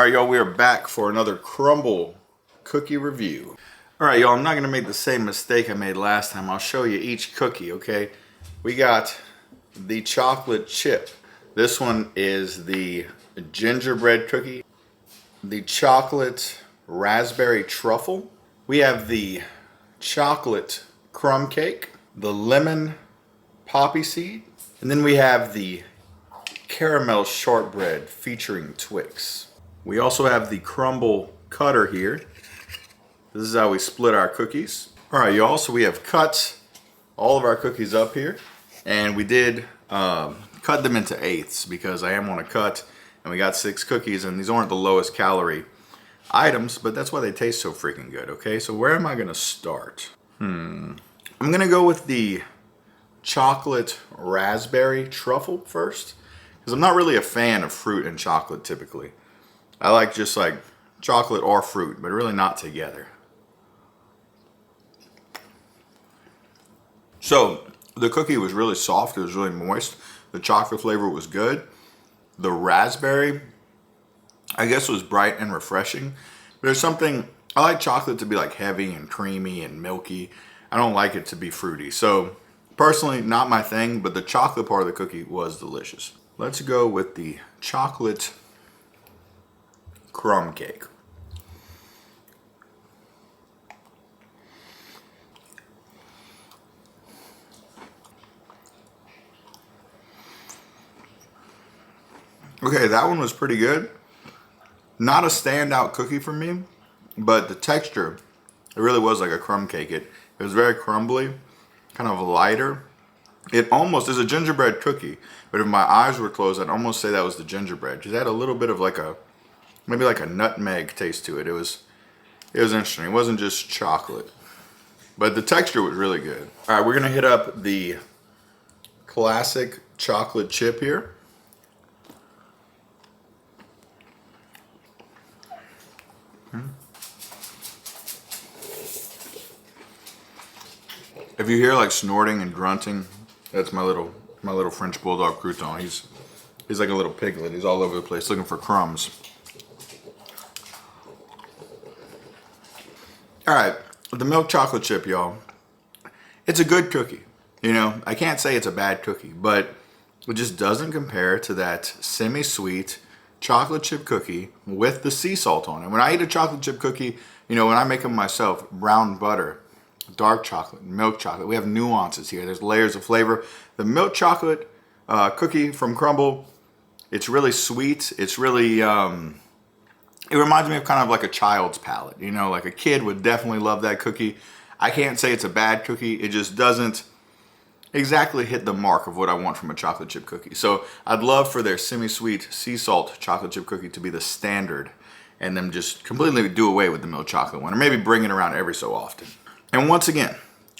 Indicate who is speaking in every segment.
Speaker 1: Alright y'all, we are back for another Crumbl Cookie review. Alright y'all, I'm not going to make the same mistake I made last time. I'll show you each cookie, okay? We got the chocolate chip. This one is the gingerbread cookie. The chocolate raspberry truffle. We have the chocolate crumb cake. The lemon poppy seed. And then we have the caramel shortbread featuring Twix. We also have the Crumbl cutter here. This is how we split our cookies. Alright y'all, so we have cut all of our cookies up here. And we did cut them into eighths because I am on a cut. And we got 6 cookies, and these aren't the lowest calorie items, but that's why they taste so freaking good, okay? So where am I gonna start? I'm gonna go with the chocolate raspberry truffle first, because I'm not really a fan of fruit and chocolate typically. I like just like chocolate or fruit, but really not together. So the cookie was really soft, it was really moist. The chocolate flavor was good. The raspberry, I guess, was bright and refreshing. There's something, I like chocolate to be like heavy and creamy and milky. I don't like it to be fruity. So personally, not my thing, but the chocolate part of the cookie was delicious. Let's go with the chocolate crumb cake. Okay, that one was pretty good. Not a standout cookie for me, but the texture, it really was like a crumb cake. It was very crumbly, kind of lighter. It almost is a gingerbread cookie, but if my eyes were closed, I'd almost say that was the gingerbread. Because it had a little bit of like a, maybe like a nutmeg taste to it. It was interesting. It wasn't just chocolate, but the texture was really good. All right, we're gonna hit up the classic chocolate chip here. If you hear like snorting and grunting, that's my little French bulldog crouton. He's like a little piglet. He's all over the place looking for crumbs. All right, the milk chocolate chip, y'all. It's a good cookie. You know, I can't say it's a bad cookie, but it just doesn't compare to that semi-sweet chocolate chip cookie with the sea salt on it. When I eat a chocolate chip cookie, you know, when I make them myself, brown butter, dark chocolate, milk chocolate, we have nuances here. There's layers of flavor. The milk chocolate cookie from Crumbl, it's really sweet. It's really, it reminds me of kind of like a child's palate. You know, like a kid would definitely love that cookie. I can't say it's a bad cookie. It just doesn't exactly hit the mark of what I want from a chocolate chip cookie. So I'd love for their semi-sweet sea salt chocolate chip cookie to be the standard and them just completely do away with the milk chocolate one, or maybe bring it around every so often. And once again,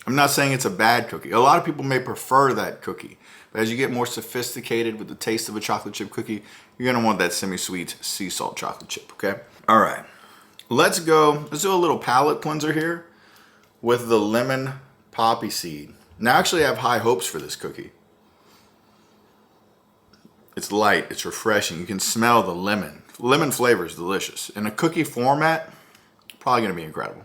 Speaker 1: I'm not saying it's a bad cookie. A lot of people may prefer that cookie, but as you get more sophisticated with the taste of a chocolate chip cookie, you're gonna want that semi-sweet sea salt chocolate chip, okay? All right, let's do a little palate cleanser here with the lemon poppy seed. Now, actually, I have high hopes for this cookie. It's light, it's refreshing. You can smell the lemon. Lemon flavor is delicious. In a cookie format, probably gonna be incredible.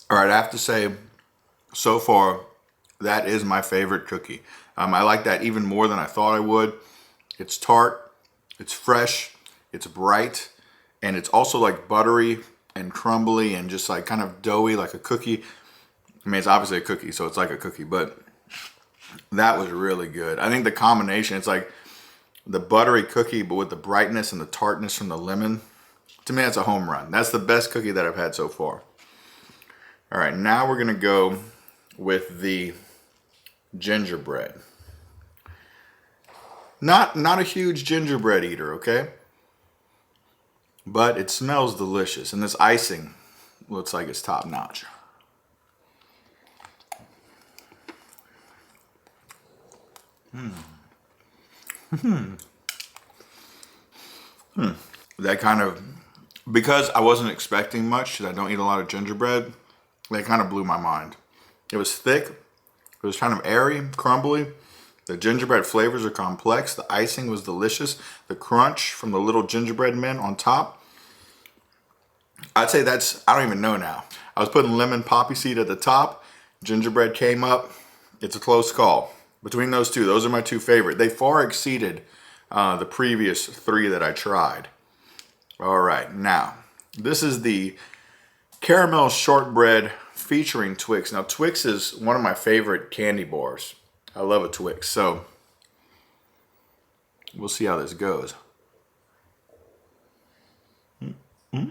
Speaker 1: All right, I have to say, so far, that is my favorite cookie. I like that even more than I thought I would. It's tart, it's fresh, it's bright, and it's also like buttery and crumbly and just like kind of doughy like a cookie. I mean, it's obviously a cookie, so it's like a cookie, but that was really good. I think the combination, it's like the buttery cookie, but with the brightness and the tartness from the lemon. To me, that's a home run. That's the best cookie that I've had so far. All right, now we're gonna go with the gingerbread. Not a huge gingerbread eater, okay? But it smells delicious, and this icing looks like it's top notch. That kind of Because I wasn't expecting much, because I don't eat a lot of gingerbread, they kind of blew my mind. It was thick, it was kind of airy, crumbly. The gingerbread flavors are complex. The icing was delicious. The crunch from the little gingerbread men on top. I'd say that's, I don't even know now. I was putting lemon poppy seed at the top. Gingerbread came up. It's a close call. Between those two, those are my two favorite. They far exceeded the previous three that I tried. All right, now, this is the caramel shortbread featuring Twix. Now, Twix is one of my favorite candy bars. I love a Twix, so we'll see how this goes. Oh.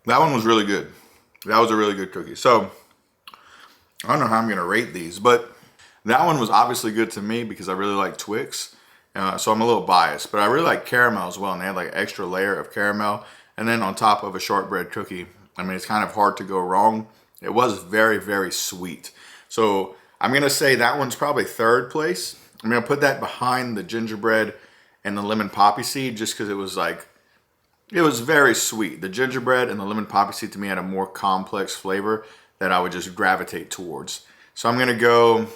Speaker 1: That one was really good. That was a really good cookie. So, I don't know how I'm going to rate these, but that one was obviously good to me because I really like Twix. So I'm a little biased, but I really like caramel as well. And they had like an extra layer of caramel. And then on top of a shortbread cookie, I mean, it's kind of hard to go wrong. It was very, very sweet. So I'm going to say that one's probably third place. I'm going to put that behind the gingerbread and the lemon poppy seed just because it was like, it was very sweet. The gingerbread and the lemon poppy seed to me had a more complex flavor that I would just gravitate towards. So I'm going to go,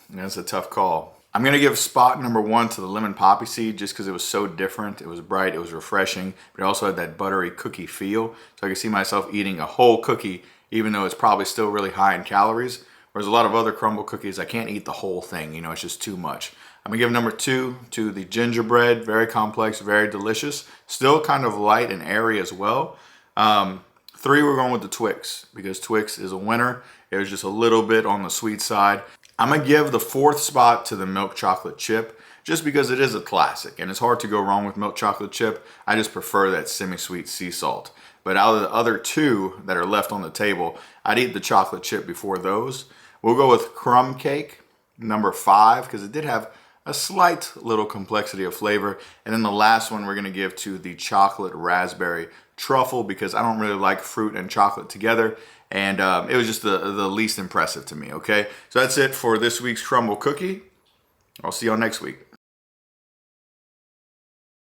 Speaker 1: that's a tough call. I'm going to give spot number one to the lemon poppy seed just because it was so different. It was bright, it was refreshing, but it also had that buttery cookie feel. So I can see myself eating a whole cookie even though it's probably still really high in calories. Whereas a lot of other Crumbl cookies, I can't eat the whole thing. You know, it's just too much. I'm going to give number two to the gingerbread. Very complex, very delicious. Still kind of light and airy as well. Three, we're going with the Twix because Twix is a winner. It was just a little bit on the sweet side. I'm going to give the fourth spot to the milk chocolate chip just because it is a classic and it's hard to go wrong with milk chocolate chip. I just prefer that semi-sweet sea salt. But out of the other two that are left on the table, I'd eat the chocolate chip before those. We'll go with crumb cake, number 5, because it did have a slight little complexity of flavor. And then the last one we're going to give to the chocolate raspberry truffle because I don't really like fruit and chocolate together. And it was just the least impressive to me, okay? So that's it for this week's Crumbl Cookie. I'll see y'all next week.